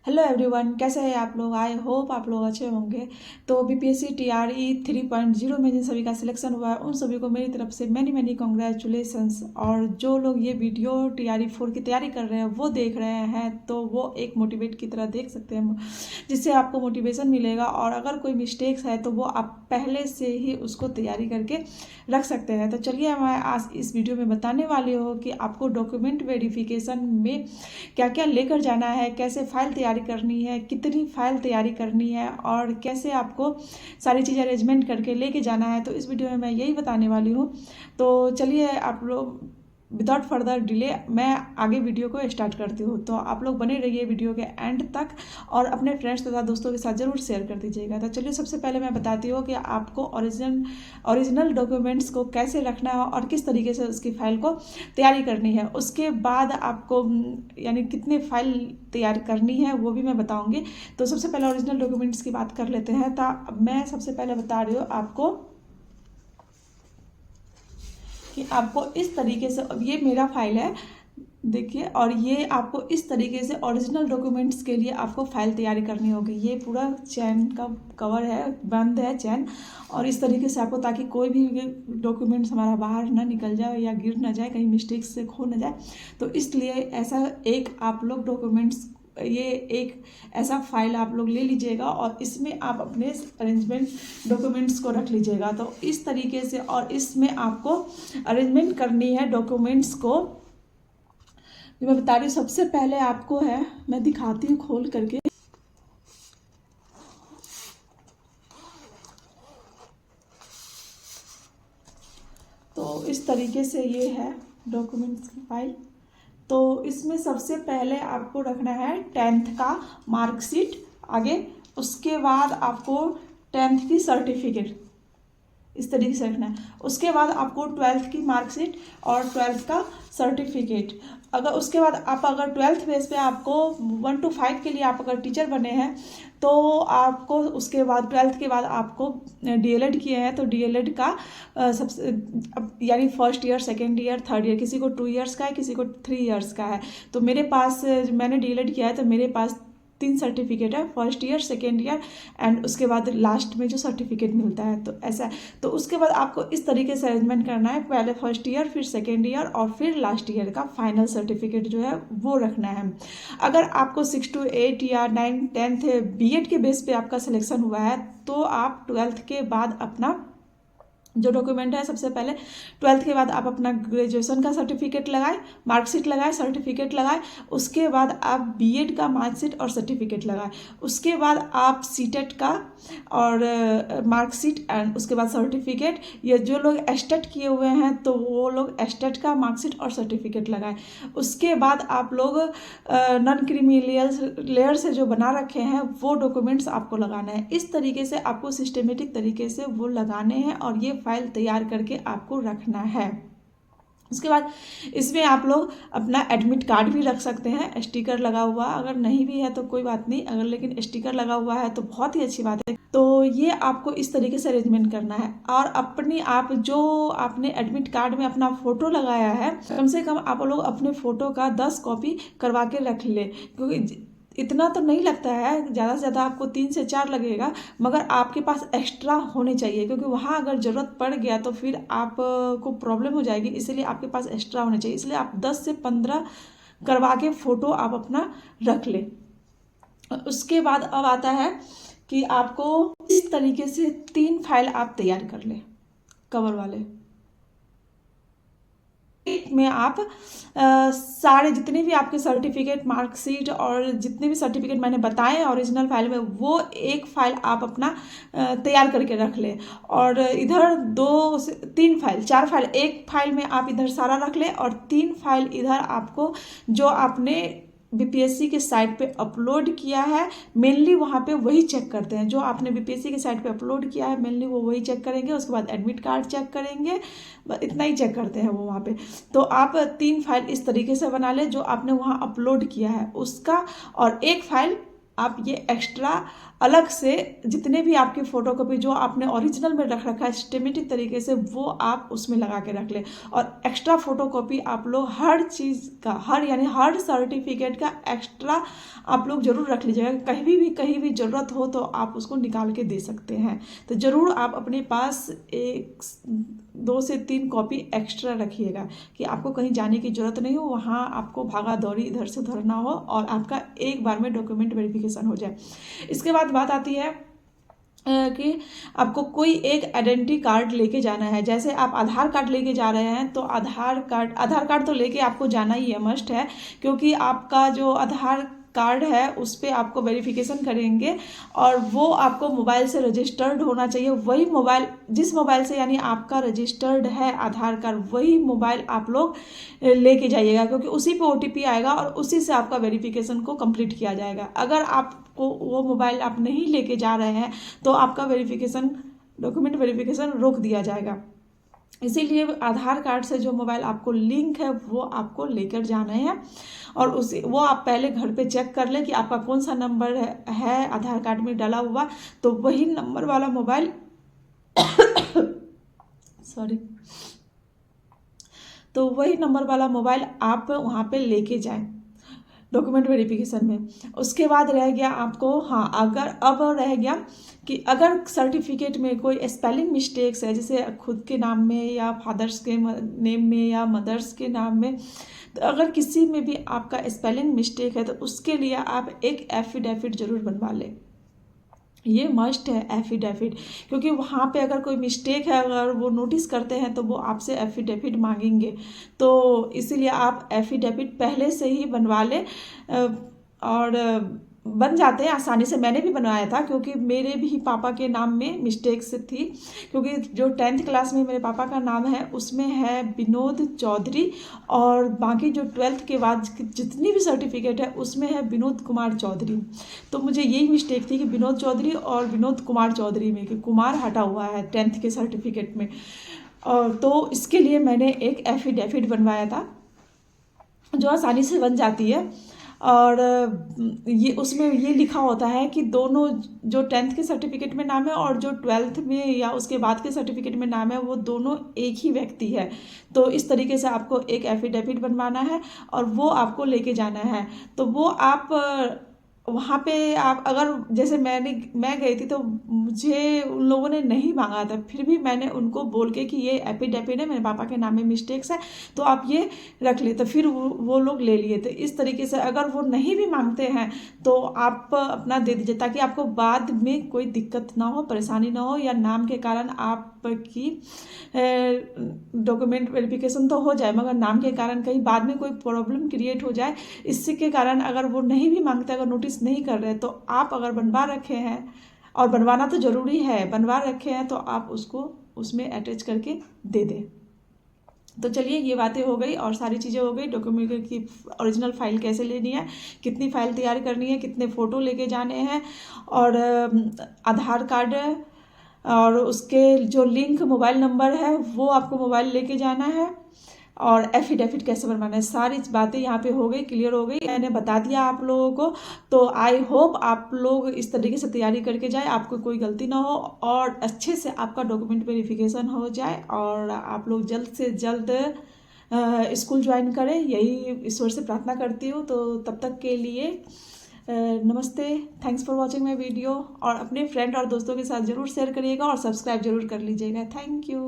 Hello everyone, कैसे हैं आप लोग। आई होप आप लोग अच्छे होंगे। तो बीपीएससी टीआरई 3.0 में जिन सभी का सिलेक्शन हुआ है उन सभी को मेरी तरफ से मैनी मैनी कॉन्ग्रेचुलेसन्स। और जो लोग ये वीडियो टीआरई 4 की तैयारी कर रहे हैं वो देख रहे हैं तो वो एक मोटिवेट की तरह देख सकते हैं, जिससे आपको मोटिवेशन मिलेगा। और अगर कोई मिस्टेक्स है तो वो आप पहले से ही उसको तैयारी करके रख सकते हैं। तो चलिए मैं आज इस वीडियो में बताने वाली हूँ कि आपको डॉक्यूमेंट वेरिफिकेशन में क्या क्या लेकर जाना है, कैसे फाइल तैयारी करनी है, कितनी फाइल तैयारी करनी है और कैसे आपको सारी चीज़ें अरेंजमेंट करके लेके जाना है। तो इस वीडियो में मैं यही बताने वाली हूँ। तो चलिए आप लोग विदाउट फर्दर डिले मैं आगे वीडियो को स्टार्ट करती हूँ। तो आप लोग बने रहिए वीडियो के एंड तक और अपने फ्रेंड्स तथा दोस्तों के साथ ज़रूर शेयर कर दीजिएगा। तो चलिए सबसे पहले मैं बताती हूँ कि आपको ओरिजिनल डॉक्यूमेंट्स को कैसे रखना है और किस तरीके से उसकी फाइल को तैयारी करनी है। उसके बाद आपको यानी कितने फाइल तैयार करनी है वो भी मैं बताऊँगी। तो सबसे पहले ओरिजिनल डॉक्यूमेंट्स की बात कर लेते हैं। तो मैं सबसे पहले बता रही हूँ आपको कि आपको इस तरीके से, अब ये मेरा फाइल है देखिए, और ये आपको इस तरीके से ओरिजिनल डॉक्यूमेंट्स के लिए आपको फाइल तैयारी करनी होगी। ये पूरा चैन का कवर है, बंद है चैन, और इस तरीके से आपको, ताकि कोई भी डॉक्यूमेंट्स हमारा बाहर ना निकल जाए या गिर ना जाए, कहीं मिस्टेक से खो ना जाए। तो इसलिए ऐसा एक आप लोग डॉक्यूमेंट्स, ये एक ऐसा फाइल आप लोग ले लीजिएगा और इसमें आप अपने अरेंजमेंट डॉक्यूमेंट्स को रख लीजिएगा। तो इस तरीके से, और इसमें आपको अरेंजमेंट करनी है डॉक्यूमेंट्स को। जो मैं बता रही हूँ सबसे पहले आपको है, मैं दिखाती हूँ खोल करके। तो इस तरीके से ये है डॉक्यूमेंट्स की फाइल। तो इसमें सबसे पहले आपको रखना है 10th का मार्कशीट आगे, उसके बाद आपको 10th की सर्टिफिकेट इस तरीके से रखना है। उसके बाद आपको 12th की मार्कशीट और 12th का सर्टिफिकेट। अगर उसके बाद आप अगर 12th बेस पे आपको 1 to 5 के लिए आप अगर टीचर बने हैं तो आपको उसके बाद 12th के बाद आपको डीएलएड किए हैं तो डीएलएड का सबसे यानी first year, second year, third year, किसी को 2 इयर्स का है, किसी को 3 इयर्स का है। तो मेरे पास, मैंने डीएलएड किया है तो मेरे पास 3 सर्टिफिकेट है, first year, second year and उसके बाद लास्ट में जो सर्टिफिकेट मिलता है। तो ऐसा है। तो उसके बाद आपको इस तरीके से अरेंजमेंट करना है, पहले फर्स्ट ईयर, फिर सेकेंड ईयर और फिर लास्ट ईयर का फाइनल सर्टिफिकेट जो है वो रखना है। अगर आपको 6 to 8 या 9, 10th बीएड के बेस पे आपका सिलेक्शन हुआ है तो आप 12th के बाद अपना जो डॉक्यूमेंट है, सबसे पहले 12th के बाद आप अपना ग्रेजुएशन का सर्टिफिकेट लगाए, मार्कशीट लगाए, सर्टिफिकेट लगाए। उसके बाद आप बीएड का मार्कशीट और सर्टिफिकेट लगाए। उसके बाद आप सीटेट का और मार्कशीट एंड उसके बाद सर्टिफिकेट। ये जो लोग एस्टेट किए हुए हैं तो वो लोग एस्टेट का मार्कशीट और सर्टिफिकेट लगाए। उसके बाद आप लोग नॉन क्रीमी लेयर से जो बना रखे हैं वो डॉक्यूमेंट्स आपको लगाना है। इस तरीके से आपको सिस्टमेटिक तरीके से वो लगाने हैं और ये फाइल तैयार करके आपको रखना है। उसके बाद इसमें आप लोग अपना एडमिट कार्ड भी रख सकते हैं, स्टिकर लगा हुआ। अगर नहीं भी है तो कोई बात नहीं, अगर लेकिन स्टिकर लगा हुआ है तो बहुत ही अच्छी बात है। तो ये आपको इस तरीके से अरेंजमेंट करना है। और अपनी आप जो आपने एडमिट कार्ड में अपना फ़ोटो लगाया है, कम से कम आप लोग अपने फ़ोटो का 10 कॉपी करवा के रख ले, क्योंकि इतना तो नहीं लगता है, ज़्यादा से ज़्यादा आपको 3 से 4 लगेगा, मगर आपके पास एक्स्ट्रा होने चाहिए, क्योंकि वहाँ अगर ज़रूरत पड़ गया तो फिर आप को प्रॉब्लम हो जाएगी। इसलिए आपके पास एक्स्ट्रा होने चाहिए। इसलिए आप 10 से 15 करवा के फ़ोटो आप अपना रख लें। उसके बाद अब आता है कि आपको इस तरीके से 3 फाइल आप तैयार कर लें, कवर वाले। में आप सारे जितने भी आपके सर्टिफिकेट, मार्कशीट और जितने भी सर्टिफिकेट मैंने बताए ओरिजिनल फाइल में, वो एक फाइल आप अपना तैयार करके रख लें। और इधर 2 से 3 फाइल, 4 फाइल, एक फाइल में आप इधर सारा रख लें और 3 फाइल इधर आपको जो आपने बीपीएससी के साइट पे अपलोड किया है, मेनली वहाँ पे वही चेक करते हैं। जो आपने बीपीएससी के साइट पे अपलोड किया है मेनली वो वही चेक करेंगे। उसके बाद एडमिट कार्ड चेक करेंगे, इतना ही चेक करते हैं वो वहाँ पे। तो आप 3 फाइल इस तरीके से बना लें जो आपने वहाँ अपलोड किया है उसका, और एक फाइल आप ये एक्स्ट्रा अलग से जितने भी आपकी फ़ोटोकॉपी जो आपने ओरिजिनल में रख रखा है सिस्टमेटिक तरीके से, वो आप उसमें लगा के रख लें। और एक्स्ट्रा फ़ोटोकॉपी आप लोग हर चीज़ का यानी हर सर्टिफिकेट का एक्स्ट्रा आप लोग ज़रूर रख लीजिएगा। कहीं भी ज़रूरत हो तो आप उसको निकाल के दे सकते हैं। तो ज़रूर आप अपने पास 2 से 3 कॉपी एक्स्ट्रा रखिएगा कि आपको कहीं जाने की ज़रूरत नहीं हो, वहाँ आपको भागा दौड़ी इधर से उधर ना हो और आपका एक बार में डॉक्यूमेंट वेरिफिकेशन हो जाए। इसके बाद बात आती है कि आपको कोई एक आइडेंटिटी कार्ड लेके जाना है। जैसे आप आधार कार्ड लेके जा रहे हैं तो आधार कार्ड तो लेके आपको जाना ही है, मस्ट है, क्योंकि आपका जो आधार कार्ड है उस पर आपको वेरिफिकेशन करेंगे और वो आपको मोबाइल से रजिस्टर्ड होना चाहिए। वही मोबाइल, जिस मोबाइल से यानी आपका रजिस्टर्ड है आधार कार्ड, वही मोबाइल आप लोग लेके जाइएगा, क्योंकि उसी पे OTP आएगा और उसी से आपका वेरिफिकेशन को कंप्लीट किया जाएगा। अगर आपको वो मोबाइल आप नहीं लेके जा रहे हैं तो आपका डॉक्यूमेंट वेरिफिकेशन रोक दिया जाएगा। इसीलिए आधार कार्ड से जो मोबाइल आपको लिंक है वो आपको लेकर जाना है और वो आप पहले घर पे चेक कर लें कि आपका कौन सा नंबर है आधार कार्ड में डाला हुआ, तो वही नंबर वाला मोबाइल तो वही नंबर वाला मोबाइल आप वहाँ पे लेके जाएं डॉक्यूमेंट वेरिफिकेशन में। उसके बाद रह गया आपको, अब रह गया कि अगर सर्टिफिकेट में कोई स्पेलिंग मिस्टेक्स है, जैसे खुद के नाम में या फादर्स के नेम में या मदर्स के नाम में, तो अगर किसी में भी आपका स्पेलिंग मिस्टेक है तो उसके लिए आप एक एफिडेविट ज़रूर बनवा लें। ये मस्ट है एफिडेविट, क्योंकि वहाँ पे अगर कोई मिस्टेक है, अगर वो नोटिस करते हैं तो वो आपसे एफिडेविट मांगेंगे। तो इसीलिए आप एफिडेविट पहले से ही बनवा लें और बन जाते हैं आसानी से। मैंने भी बनवाया था क्योंकि मेरे भी पापा के नाम में मिस्टेक्स थी, क्योंकि जो 10th क्लास में मेरे पापा का नाम है उसमें है विनोद चौधरी और बाकी जो 12th के बाद जितनी भी सर्टिफिकेट है उसमें है विनोद कुमार चौधरी। तो मुझे यही मिस्टेक थी कि विनोद चौधरी और विनोद कुमार चौधरी में कि कुमार हटा हुआ है 10th के सर्टिफिकेट में। और तो इसके लिए मैंने एक एफिडेविट बनवाया था जो आसानी से बन जाती है और ये उसमें ये लिखा होता है कि दोनों जो 10th के सर्टिफिकेट में नाम है और जो 12th में या उसके बाद के सर्टिफिकेट में नाम है वो दोनों एक ही व्यक्ति है। तो इस तरीके से आपको एक एफिडेविट बनवाना है और वो आपको लेके जाना है। तो वो आप वहाँ पे आप अगर जैसे मैं गई थी तो मुझे उन लोगों ने नहीं मांगा था, फिर भी मैंने उनको बोल के कि ये एफिडेविट है, मेरे पापा के नाम में मिस्टेक्स है तो आप ये रख लिए, तो फिर वो लोग ले लिए थे। इस तरीके से अगर वो नहीं भी मांगते हैं तो आप अपना दे दीजिए ताकि आपको बाद में कोई दिक्कत ना हो, परेशानी ना हो, या नाम के कारण आपकी डॉक्यूमेंट वेरिफिकेशन तो हो जाए मगर नाम के कारण कहीं बाद में कोई प्रॉब्लम क्रिएट हो जाए। इसके कारण अगर वो नहीं भी मांगते, अगर नोटिस नहीं कर रहे, तो आप अगर बनवा रखे हैं, और बनवाना तो ज़रूरी है, बनवा रखे हैं तो आप उसको उसमें अटैच करके दे दें। तो चलिए ये बातें हो गई और सारी चीज़ें हो गई। डॉक्यूमेंट की ओरिजिनल फाइल कैसे लेनी है, कितनी फाइल तैयार करनी है, कितने फ़ोटो लेके जाने हैं, और आधार कार्ड और उसके जो लिंक मोबाइल नंबर है वो आपको मोबाइल लेके जाना है, और एफिडेविट कैसे बनवाना है, सारी बातें यहाँ पे हो गई, क्लियर हो गई, मैंने बता दिया आप लोगों को। तो आई होप आप लोग इस तरीके से तैयारी करके जाए, आपको कोई गलती ना हो और अच्छे से आपका डॉक्यूमेंट वेरिफिकेशन हो जाए और आप लोग जल्द से जल्द स्कूल ज्वाइन करें, यही ईश्वर से प्रार्थना करती हूँ। तो तब तक के लिए नमस्ते, thanks for watching my video, और अपने फ्रेंड और दोस्तों के साथ ज़रूर शेयर करिएगा और सब्सक्राइब जरूर कर लीजिएगा। Thank you.